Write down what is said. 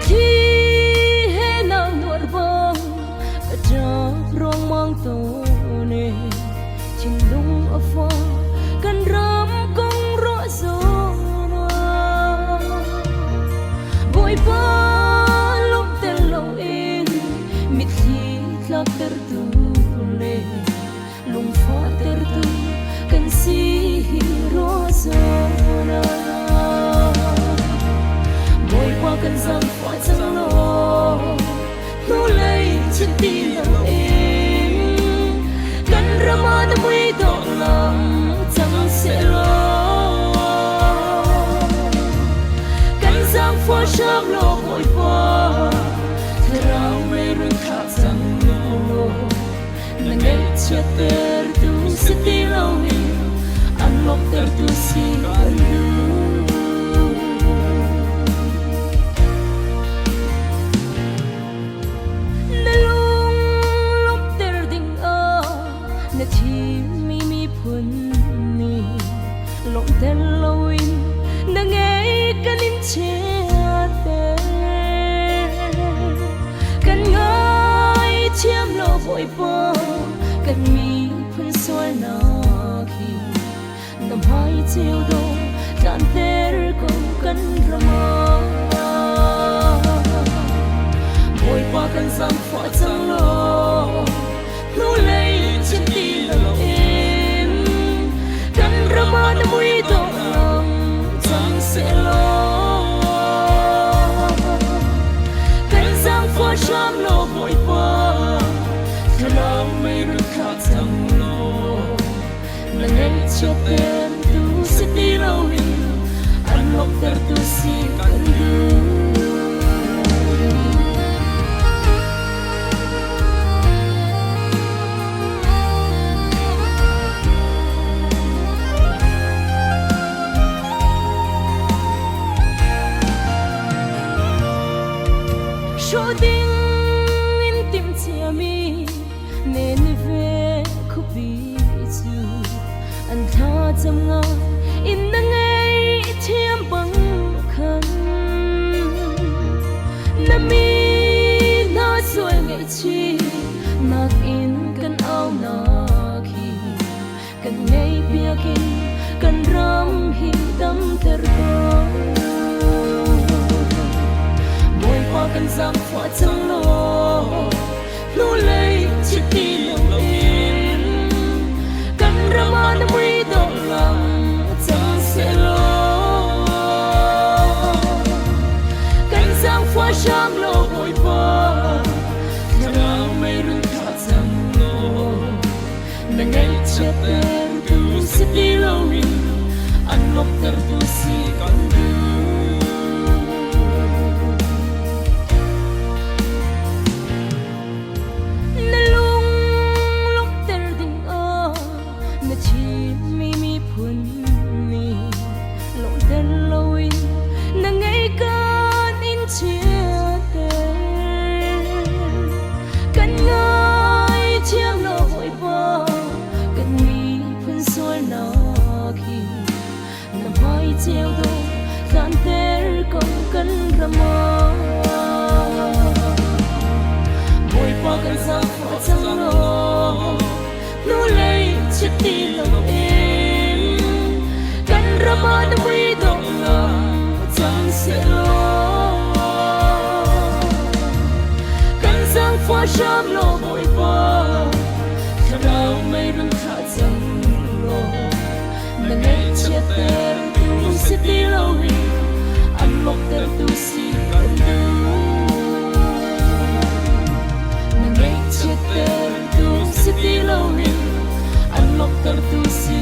thi he nào nuột bông cả trao rong mang tổ nề chim lung ở phố cần rắm công rõ ràng bụi ba lúc tên lâu in mít khi lạc tertu nề lung pha tertu cần si rõ ràng cần rằng phải chẳng lo thu lấy chiếc tim lòng em cần rama đã mới đỏ lòng chẳng sẽ lo cần rằng phải sớm lo vội vã thế nào mấy rừng khác chẳng lo là ngày chia ter tu sẽ đi lâu anh mong ter tu xin anh lộng tên lối nâng nghe căn in chia tê căn ngài chiêm lo vội vã căn mi phân xoay nà khi nằm hai chiều đô đàn tê cùng căn rama vội vã căn giang phải chẳng lo lu lấy trên tim lòng em căn rama đã mới đỏ lòng chẳng sẽ lo căn giang phải chăm lo vội vã thế nào mấy rừng khác chẳng lo là ngày cho tên tu sẽ đi lâu anh mong ter tu xin cần cho tiếng in tim chia mi nên về khúc bi chu anh tha chăm ngã in nâng ấy chiêm bằng khăn nằm mi nó rồi ngày chi mặc in cần áo nà khi cần ngày bia kinh cần ram hi tâm ter cần rằng phải chẳng lo lu lấy chiếc tim lòng em cần rama đã mới đỏ lòng chẳng sẽ lo cần rằng phải chẳng lo vội vã thế nào mấy rừng khác chẳng lo là ngày chia tên tu sẽ đi lâu anh mong ter tu si còn chiều đô dàn tê còn cần rama vội qua cần giang phải chẳng lo lu lấy chiếc tim lòng em cần rama đã mới đỏ lòng chẳng sẽ lo cần giang phải chăm lo vội vã thế nào mấy rừng khác chẳng lo là ngày chia tay sẽ đi lâu anh mong ter tu si còn là ngày chia tay tu sẽ đi lâu anh mong ter tu si